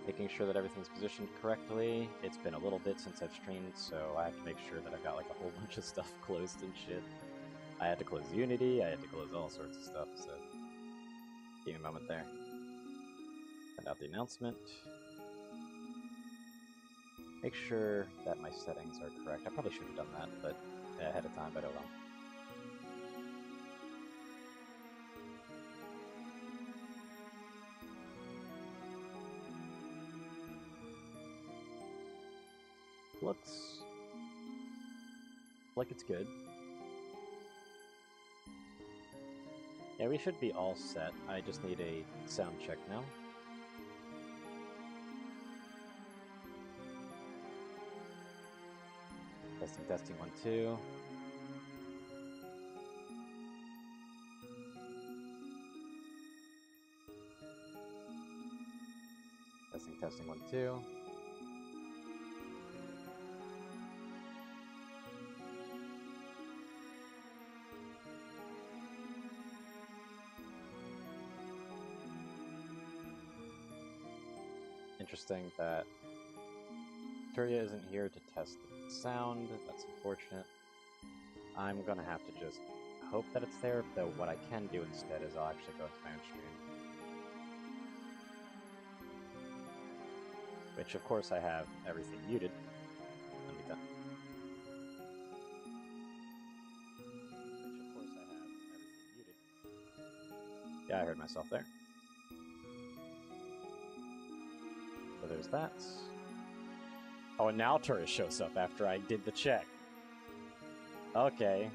making sure that everything's positioned correctly. It's been a little bit since I've streamed, so I have to make sure that I've got like a whole bunch of stuff closed and shit. I had to close Unity, I had to close all sorts of stuff, so give me a moment there. Send out the announcement. Make sure that my settings are correct. I probably should have done that, but ahead of time, but oh well. Looks like it's good. Yeah, we should be all set. I just need a sound check now. Testing, testing, 1, 2. Testing, testing, 1, 2. Interesting that Turia isn't here to test the sound. That's unfortunate. I'm gonna have to just hope that it's there, though what I can do instead is I'll actually go into my own stream. Which, of course, I have everything muted. Let me done. Which, of course, I have everything muted. Yeah, I heard myself there. So there's that. Oh, and now Turia shows up after I did the check. Okay.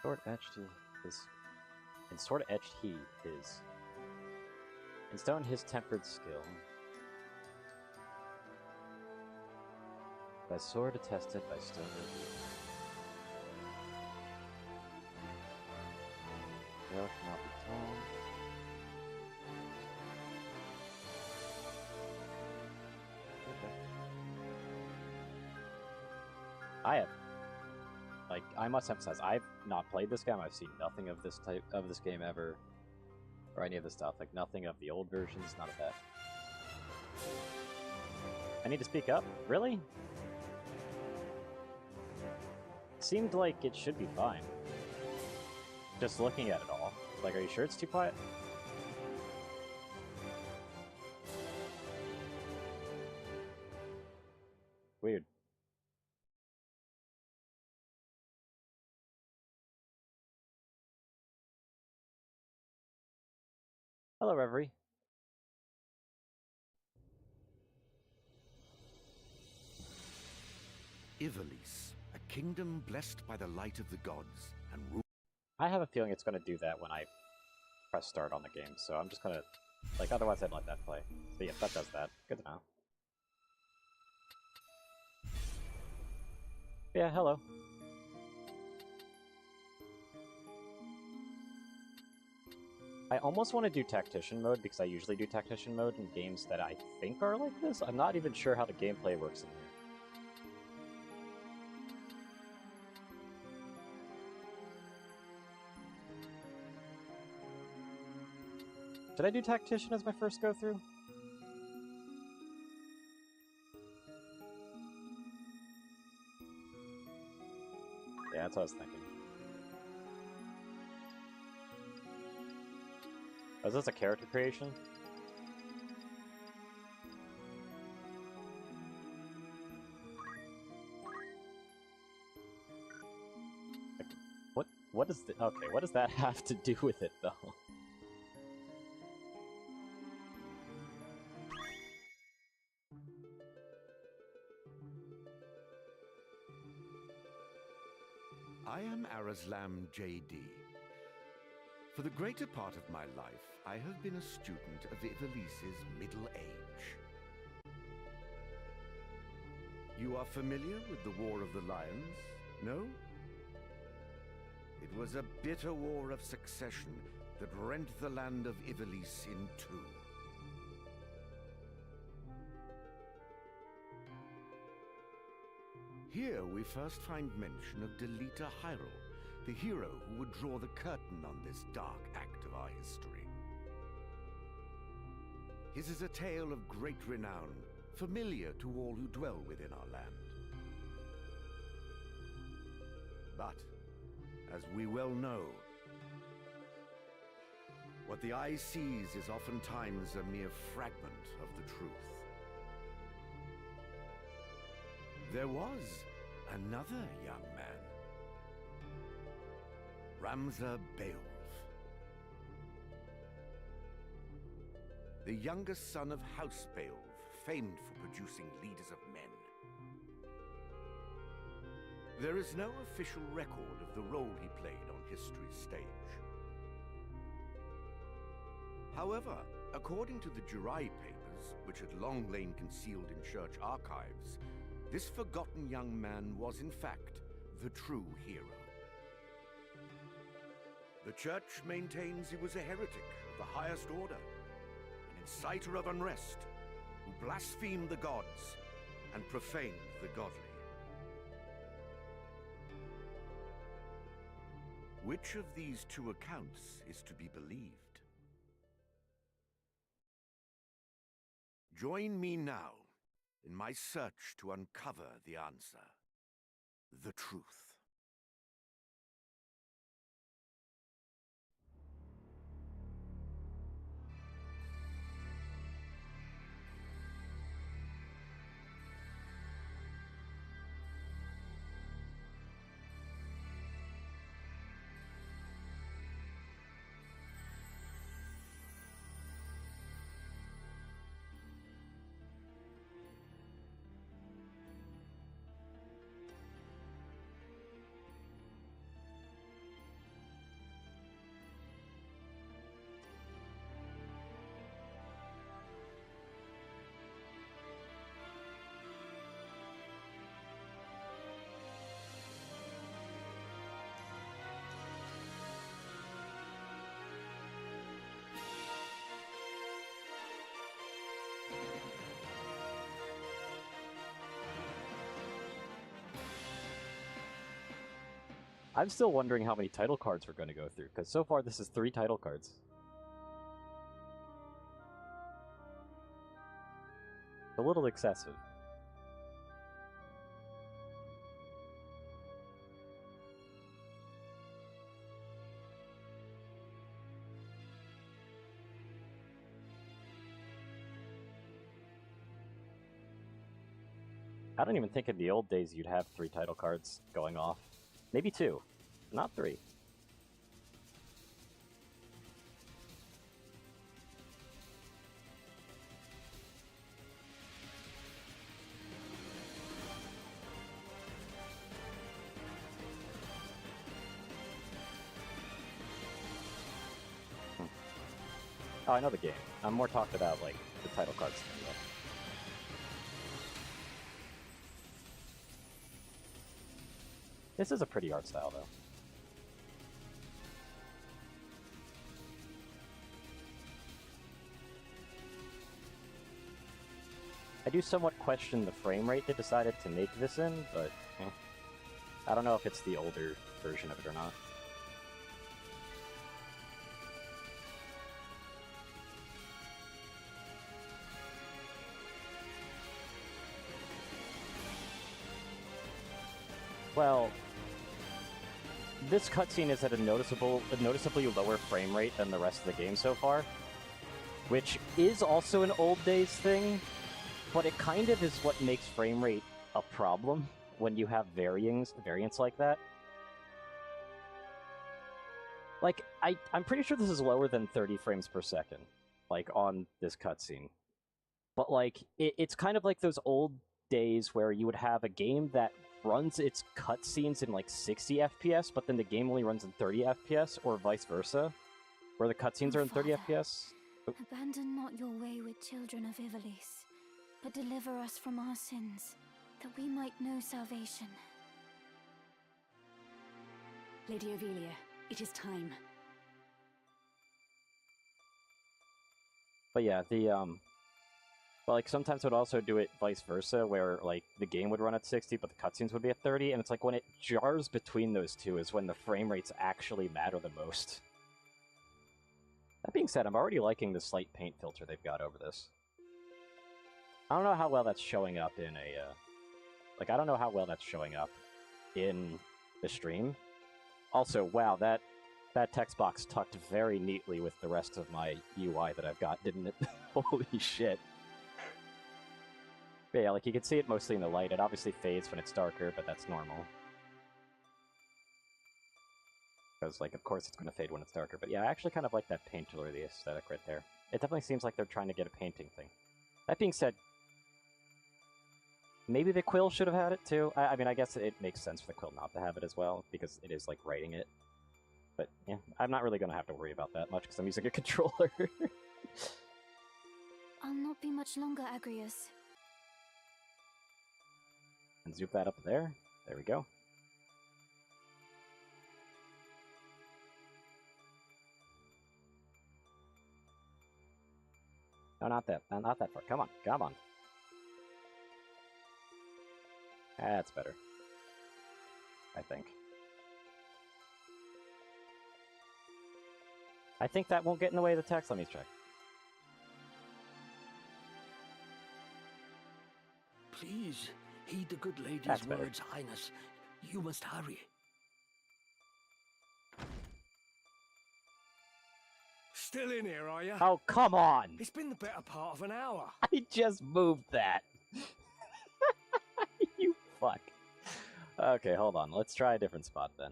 Sword etched his. In sword etched he his. In stone his tempered skill. By sword attested, by stone revealed. Tale cannot be told. Okay. I have. Like, I must emphasize, I've not played this game. I've seen nothing of this type of this game ever, or any of this stuff. Like, nothing of the old versions, none of that. I need to speak up? Really? It seemed like it should be fine. Just looking at it all. Like, are you sure it's too quiet? Weird. Hello, Reverie. Ivalice, a kingdom blessed by the light of the gods, and ruled. I have a feeling it's going to do that when I press start on the game, so I'm just going to... Like, otherwise I'd let that play. So yeah, that does that. Good to know. Yeah, hello. I almost want to do Tactician mode, because I usually do Tactician mode in games that I think are like this. I'm not even sure how the gameplay works in here. Did I do Tactician as my first go-through? Yeah, that's what I was thinking. Oh, is this a character creation? Like, what does the... Okay, what does that have to do with it, though? I am Arazlam J.D. For the greater part of my life, I have been a student of Ivalice's middle age. You are familiar with the War of the Lions, no? It was a bitter war of succession that rent the land of Ivalice in two. Here we first find mention of Delita Hyrule, the hero who would draw the curtain on this dark act of our history. His is a tale of great renown, familiar to all who dwell within our land. But, as we well know, what the eye sees is oftentimes a mere fragment of the truth. There was another young man, Ramza Beowulf, the youngest son of House Beowulf, famed for producing leaders of men. There is no official record of the role he played on history's stage. However, according to the Jirai papers, which had long lain concealed in church archives, this forgotten young man was in fact the true hero. The church maintains he was a heretic of the highest order, an inciter of unrest, who blasphemed the gods and profaned the godly. Which of these two accounts is to be believed? Join me now in my search to uncover the answer, the truth. I'm still wondering how many title cards we're going to go through, because so far this is 3 title cards. It's a little excessive. I don't even think in the old days you'd have 3 title cards going off. Maybe 2, not 3. Oh, I know the game. I'm more talking about, like, the title cards thing, though. This is a pretty art style, though. I do somewhat question the frame rate they decided to make this in, but I don't know if it's the older version of it or not. Well, this cutscene is at a noticeably lower frame rate than the rest of the game so far, which is also an old days thing, but it kind of is what makes frame rate a problem when you have variants like that. Like, I'm pretty sure this is lower than 30 frames per second, like, on this cutscene. But, like, it's kind of like those old days where you would have a game that runs its cutscenes in like 60 FPS, but then the game only runs in 30 FPS, or vice versa, where the cutscenes are in 30 FPS. Abandon not your wayward children of Ivalice, but deliver us from our sins. that we might know salvation. Lady Ovelia, it is time. But yeah, but like sometimes it would also do it vice versa, where like the game would run at 60, but the cutscenes would be at 30, and it's like when it jars between those two is when the frame rates actually matter the most. That being said, I'm already liking the slight paint filter they've got over this. I don't know how well that's showing up in I don't know how well that's showing up in the stream. Also, wow, that text box tucked very neatly with the rest of my UI that I've got, didn't it? Holy shit. But yeah, like you can see it mostly in the light. It obviously fades when it's darker, but that's normal. Because, like, of course it's going to fade when it's darker. But yeah, I actually kind of like that painterly aesthetic right there. It definitely seems like they're trying to get a painting thing. That being said, maybe the quill should have had it too. I mean, I guess it makes sense for the quill not to have it as well, because it is, like, writing it. But yeah, I'm not really going to have to worry about that much, because I'm using a controller. I'll not be much longer, Agrius. And zoop that up there. There we go. No, not that. Not that far. Come on. Come on. That's better. I think. I think that won't get in the way of the text. Let me check. Please, heed the good lady's That's better. words, Highness. You must hurry. Still in here, are you? Oh, come on! It's been the better part of an hour. I just moved that. You fuck. Okay, hold on. Let's try a different spot then.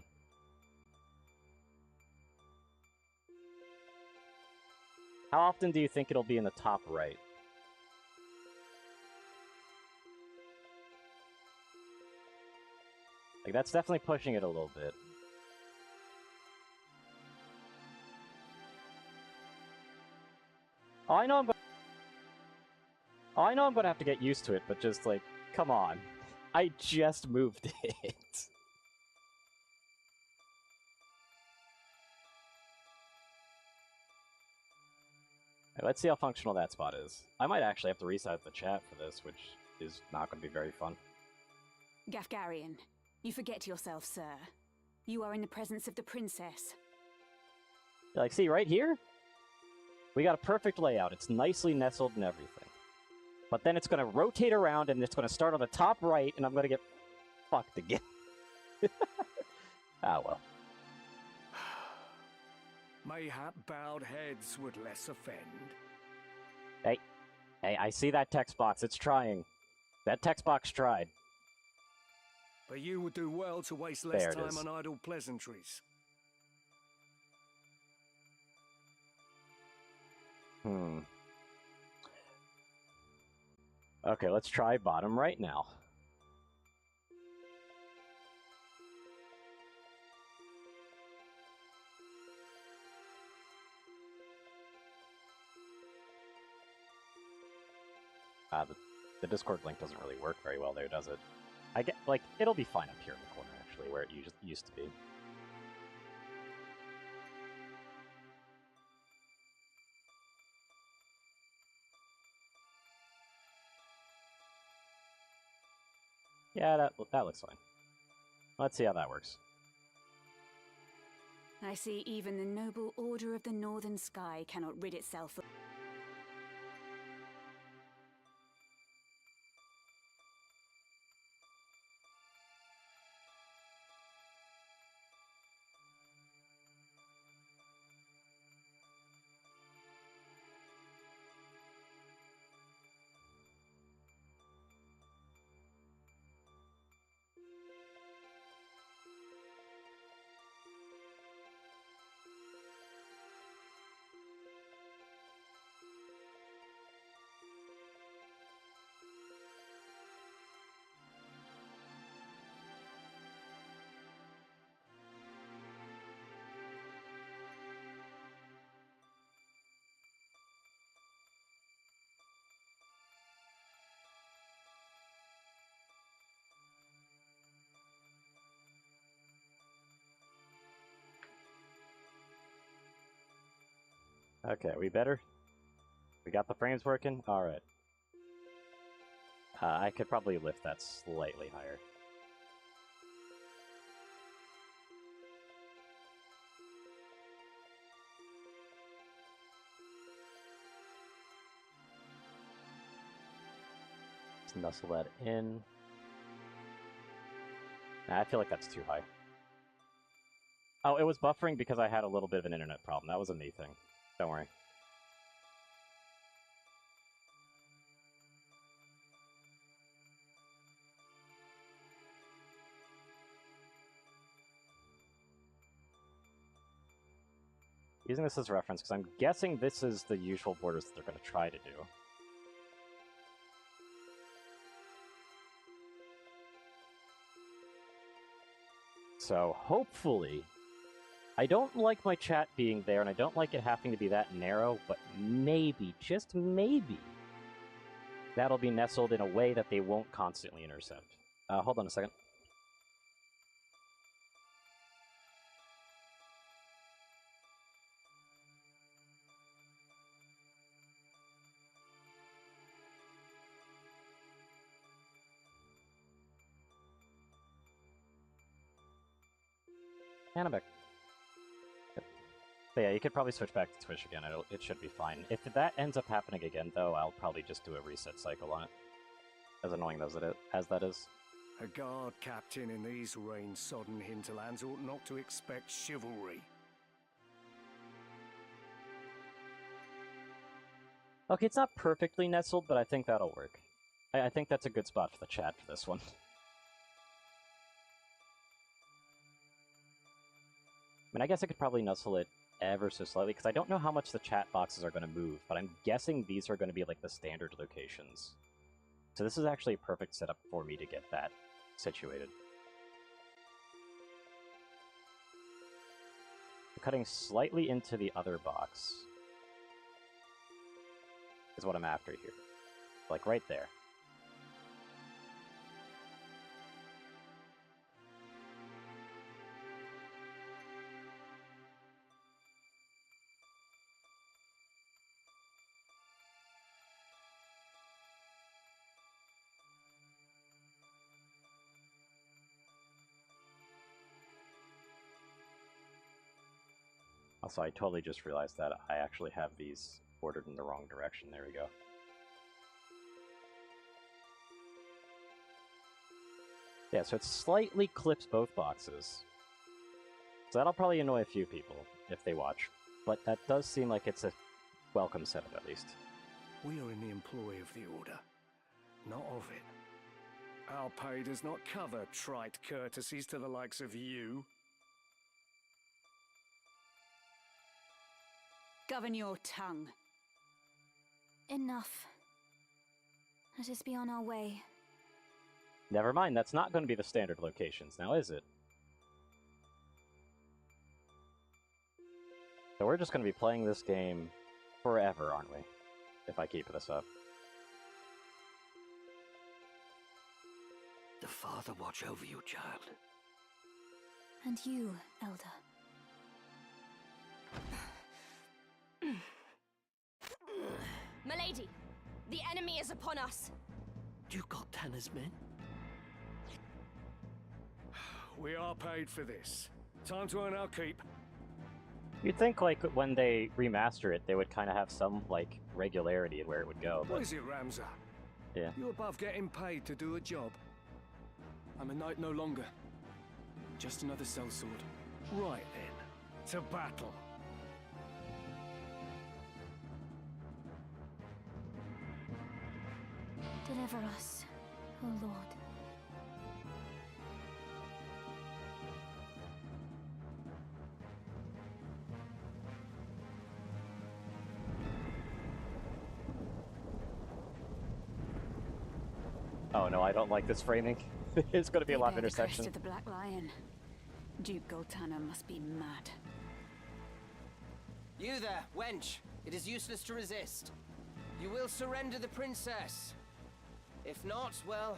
How often do you think it'll be in the top right? Like, that's definitely pushing it a little bit. Oh, I know I'm gonna have to get used to it, but just, like, come on. I just moved it. Right, let's see how functional that spot is. I might actually have to resize the chat for this, which is not going to be very fun. Gafgarian, you forget yourself, sir. You are in the presence of the princess. Like, see, right here? We got a perfect layout. It's nicely nestled and everything. But then it's going to rotate around, and it's going to start on the top right, and I'm going to get fucked again. Ah, well. Mayhap bowed heads would less offend. Hey, I see that text box. It's trying. That text box tried. But you would do well to waste less There it time is. on idle pleasantries. Okay, let's try bottom right now. The Discord link doesn't really work very well there, does it? I get, like, it'll be fine up here in the corner, actually, where it used to be. Yeah, that looks fine. Let's see how that works. I see even the noble Order of the Northern Sky cannot rid itself of... Okay, we better? We got the frames working? Alright. I could probably lift that slightly higher. Let's nuzzle that in. Nah, I feel like that's too high. Oh, it was buffering because I had a little bit of an internet problem. That was a me thing. Don't worry. Using this as reference because I'm guessing this is the usual borders that they're going to try to do. So, hopefully, I don't like my chat being there, and I don't like it having to be that narrow, but maybe, just maybe, that'll be nestled in a way that they won't constantly intercept. Hold on a second. And I'm back. Yep. But yeah, you could probably switch back to Twitch again. It should be fine. If that ends up happening again, though, I'll probably just do a reset cycle on it. As annoying as that is. A guard captain in these rain-sodden hinterlands ought not to expect chivalry. Okay, it's not perfectly nestled, but I think that'll work. I think that's a good spot for the chat for this one. I mean, I guess I could probably nuzzle it ever so slightly, because I don't know how much the chat boxes are going to move, but I'm guessing these are going to be like the standard locations. So this is actually a perfect setup for me to get that situated. Cutting slightly into the other box is what I'm after here. Like right there. Also, I totally just realized that I actually have these ordered in the wrong direction. There we go. Yeah, so it slightly clips both boxes. So that'll probably annoy a few people if they watch. But that does seem like it's a welcome setup, at least. We are in the employ of the Order, not of it. Our pay does not cover trite courtesies to the likes of you. Govern your tongue. Enough. Let us be on our way. Never mind, that's not going to be the standard locations, now is it? So we're just going to be playing this game forever, aren't we? If I keep this up. The Father watch over you, child. And you, Elder. Milady, the enemy is upon us. You got Tanner's men? We are paid for this. Time to earn our keep. You'd think, like, when they remaster it, they would kind of have some, like, regularity in where it would go, What but... is it, Ramza? Yeah. You above getting paid to do a job? I'm a knight no longer. Just another sellsword. Right then. To battle. Deliver us, O Lord. Oh no, I don't like this framing. It's going to be a lot of They bear the crest intersection. of the Black Lion. Duke Goltanna must be mad. You there, wench. It is useless to resist. You will surrender the princess. If not, well,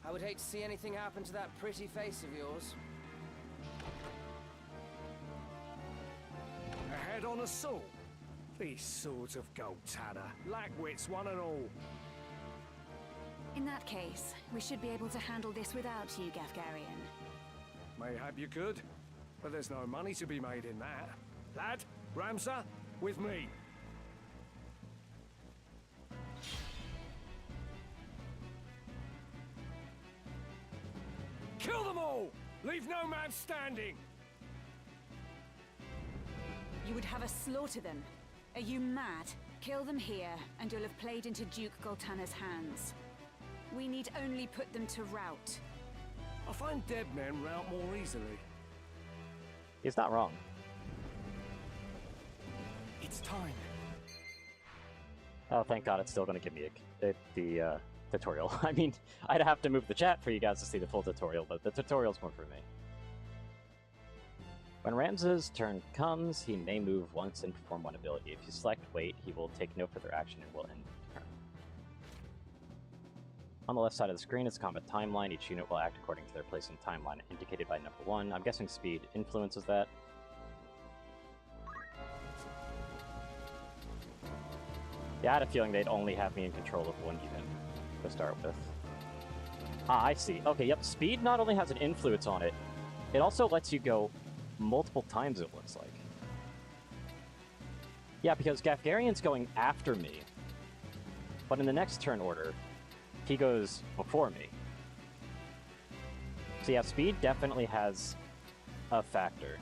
I would hate to see anything happen to that pretty face of yours. A head on a saw. These swords of Goltana, lack wits one and all. In that case, we should be able to handle this without you, Gafgarian. Mayhap you could, but there's no money to be made in that. Lad, Ramsar, with me. Kill them all! Leave no man standing! You would have us slaughter them. Are you mad? Kill them here, and you'll have played into Duke Goltana's hands. We need only put them to rout. I find dead men rout more easily. He's not wrong. It's time. Oh, thank God, it's still going to give me the tutorial. I mean, I'd have to move the chat for you guys to see the full tutorial, but the tutorial's more for me. When Ramses' turn comes, he may move once and perform one ability. If you select wait, he will take no further action and will end the turn. On the left side of the screen is combat timeline. Each unit will act according to their place in timeline, indicated by number 1. I'm guessing speed influences that. Yeah, I had a feeling they'd only have me in control of one unit to start with. Ah, I see. Okay, yep, speed not only has an influence on it, it also lets you go multiple times, it looks like. Yeah, because Gafgarian's going after me, but in the next turn order, he goes before me. So yeah, speed definitely has a factor.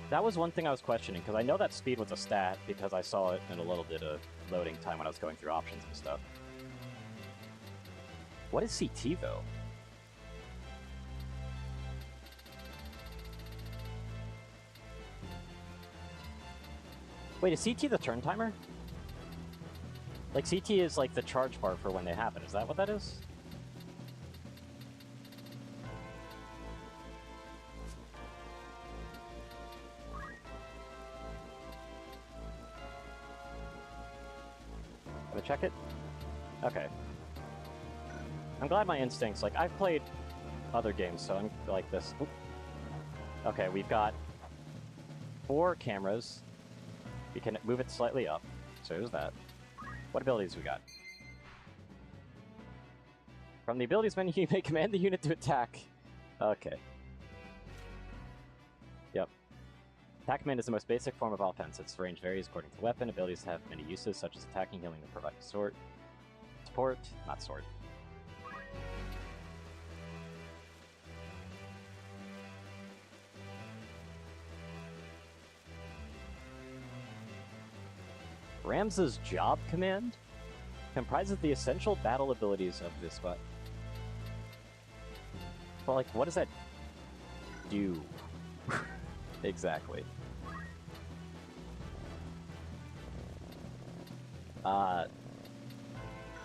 That was one thing I was questioning, because I know that speed was a stat, because I saw it in a little bit of loading time when I was going through options and stuff. What is CT, though? Wait, is CT the turn timer? Like, CT is like the charge bar for when they happen. Is that what that is? Check it? Okay. I'm glad my instincts, like, I've played other games, so I'm like this. Oop. Okay, we've got 4 cameras. We can move it slightly up, so there's that. What abilities we got? From the abilities menu, you may command the unit to attack. Okay. Yep. Attack command is the most basic form of offense. Its range varies according to the weapon. Abilities have many uses, such as attacking, healing, and providing support. Not sword. Ramses' job command comprises the essential battle abilities of this weapon. Well, like, what does that do? Exactly.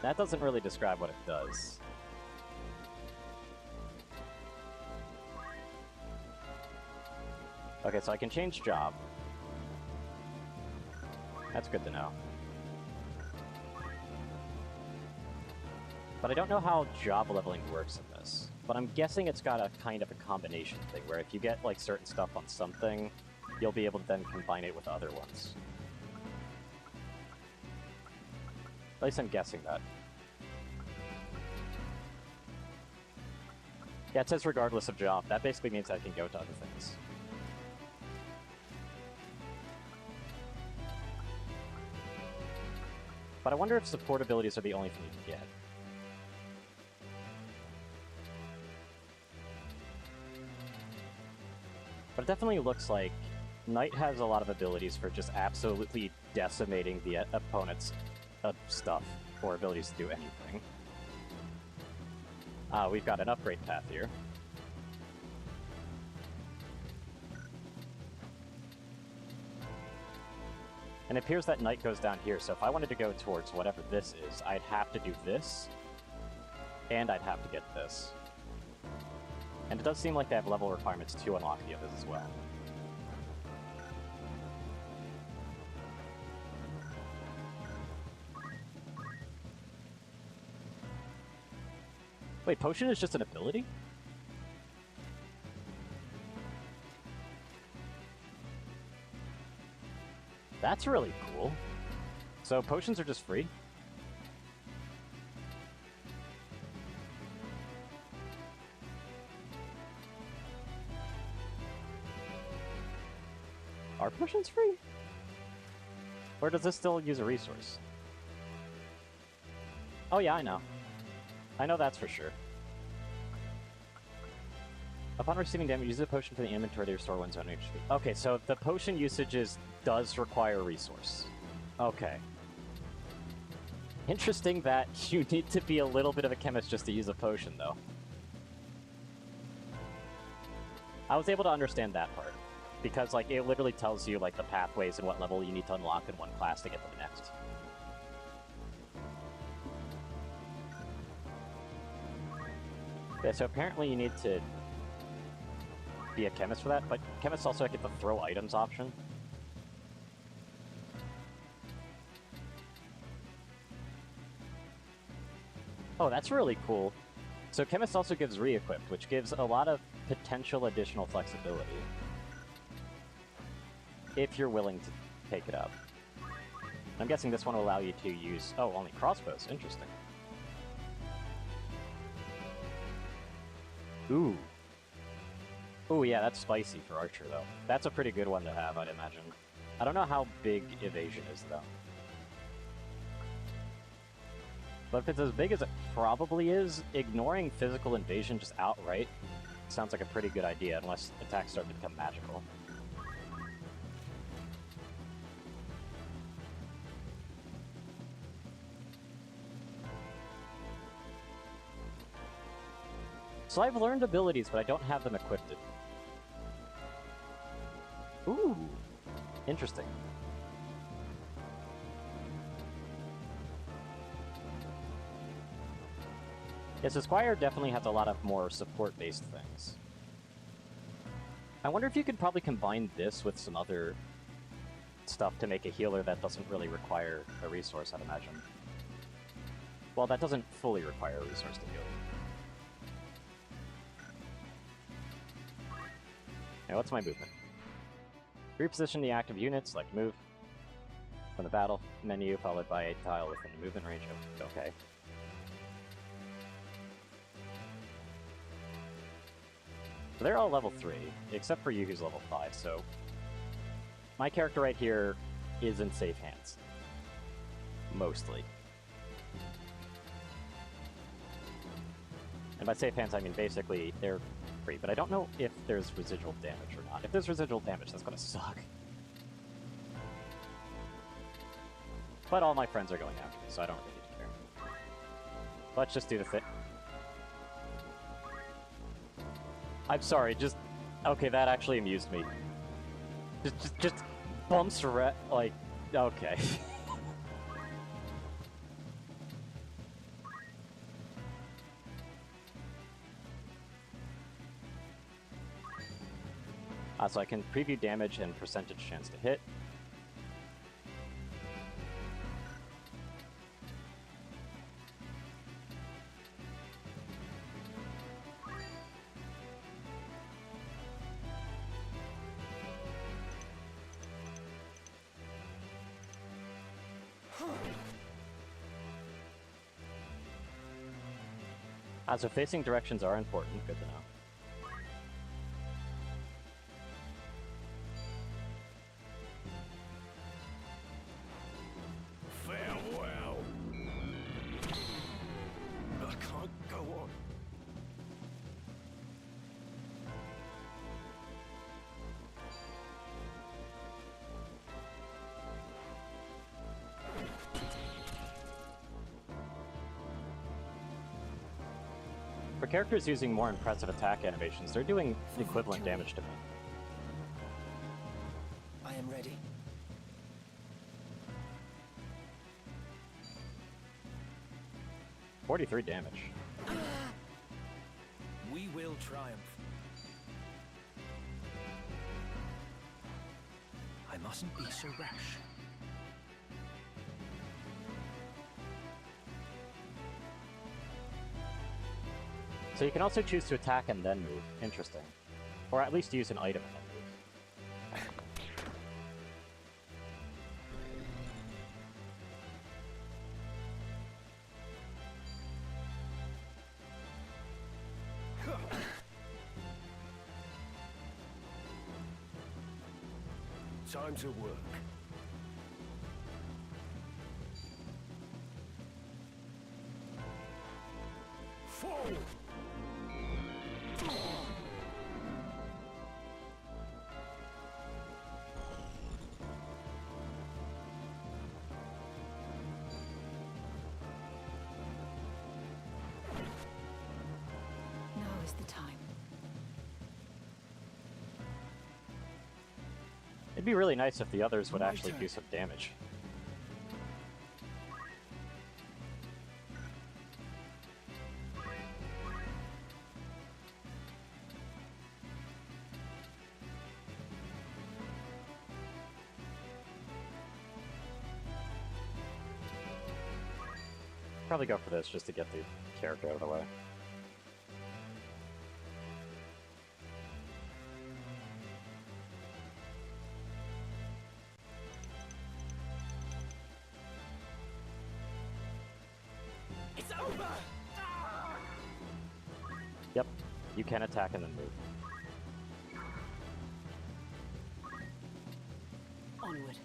That doesn't really describe what it does. Okay, so I can change job. That's good to know. But I don't know how job leveling works in this. But I'm guessing it's got a kind of a combination thing, where if you get like certain stuff on something, you'll be able to then combine it with other ones. At least I'm guessing that. Yeah, it says regardless of job. That basically means I can go to other things. But I wonder if support abilities are the only thing you can get. But it definitely looks like Knight has a lot of abilities for just absolutely decimating the opponent's stuff, or abilities to do anything. We've got an upgrade path here. And it appears that Knight goes down here, so if I wanted to go towards whatever this is, I'd have to do this, and I'd have to get this. And it does seem like they have level requirements to unlock the others as well. Wait, potion is just an ability? That's really cool. So potions are just free? Are potions free? Or does this still use a resource? Oh yeah, I know. I know that's for sure. Upon receiving damage, use a potion from the inventory to restore one's own HP. Okay, so the potion usages does require a resource. Okay. Interesting that you need to be a little bit of a chemist just to use a potion, though. I was able to understand that part. Because, like, it literally tells you, like, the pathways and what level you need to unlock in one class to get to the next. Yeah, so apparently you need to be a chemist for that, but chemists also get the throw items option. Oh, that's really cool. So chemist also gives re-equipped, which gives a lot of potential additional flexibility. If you're willing to take it up. I'm guessing this one will allow you to use... Oh, only crossbows. Interesting. Ooh. Ooh, yeah, that's spicy for Archer, though. That's a pretty good one to have, I'd imagine. I don't know how big evasion is, though. But if it's as big as it probably is, ignoring physical invasion just outright sounds like a pretty good idea, unless attacks start to become magical. So I've learned abilities, but I don't have them equipped. Ooh, interesting. Yes, so Squire definitely has a lot of more support-based things. I wonder if you could probably combine this with some other stuff to make a healer that doesn't really require a resource, I'd imagine. Well, that doesn't fully require a resource to heal. Okay, what's my movement? Reposition the active unit, select move from the battle menu, followed by a tile within the movement range. Okay. So they're all level 3, except for you who's level 5, so... My character right here is in safe hands. Mostly. And by safe hands, I mean basically they're free, but I don't know if there's residual damage or not. If there's residual damage, that's gonna suck. But all my friends are going after me, so I don't really need to care. Let's just do the thing. I'm sorry, just... Okay, that actually amused me. Just bumps around, like... Okay. So I can preview damage and percentage chance to hit. So facing directions are important, good to know. Farewell. I can't go on. For characters using more impressive attack animations, they're doing equivalent damage to me. I am ready. $43 damage. We will triumph. I mustn't be so rash. So you can also choose to attack and then move. Interesting. Or at least use an item and then move. Time to work. Fall! Now is the time. It'd be really nice if the others would My actually turn. do some damage. Probably go for this just to get the character out of the way. It's over! Yep, you can attack and then move. Onward.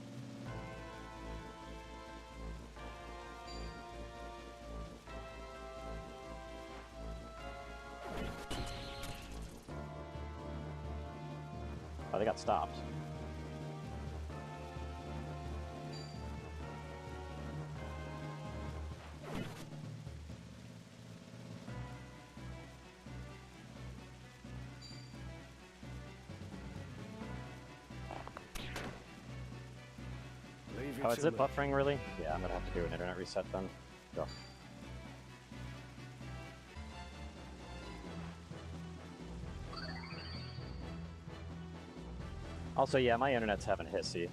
Oh, they got stopped. Leave Oh, it is to it me. buffering really? Yeah, I'm gonna have to do an internet reset then. Go. Also, yeah, my internet's having hissy.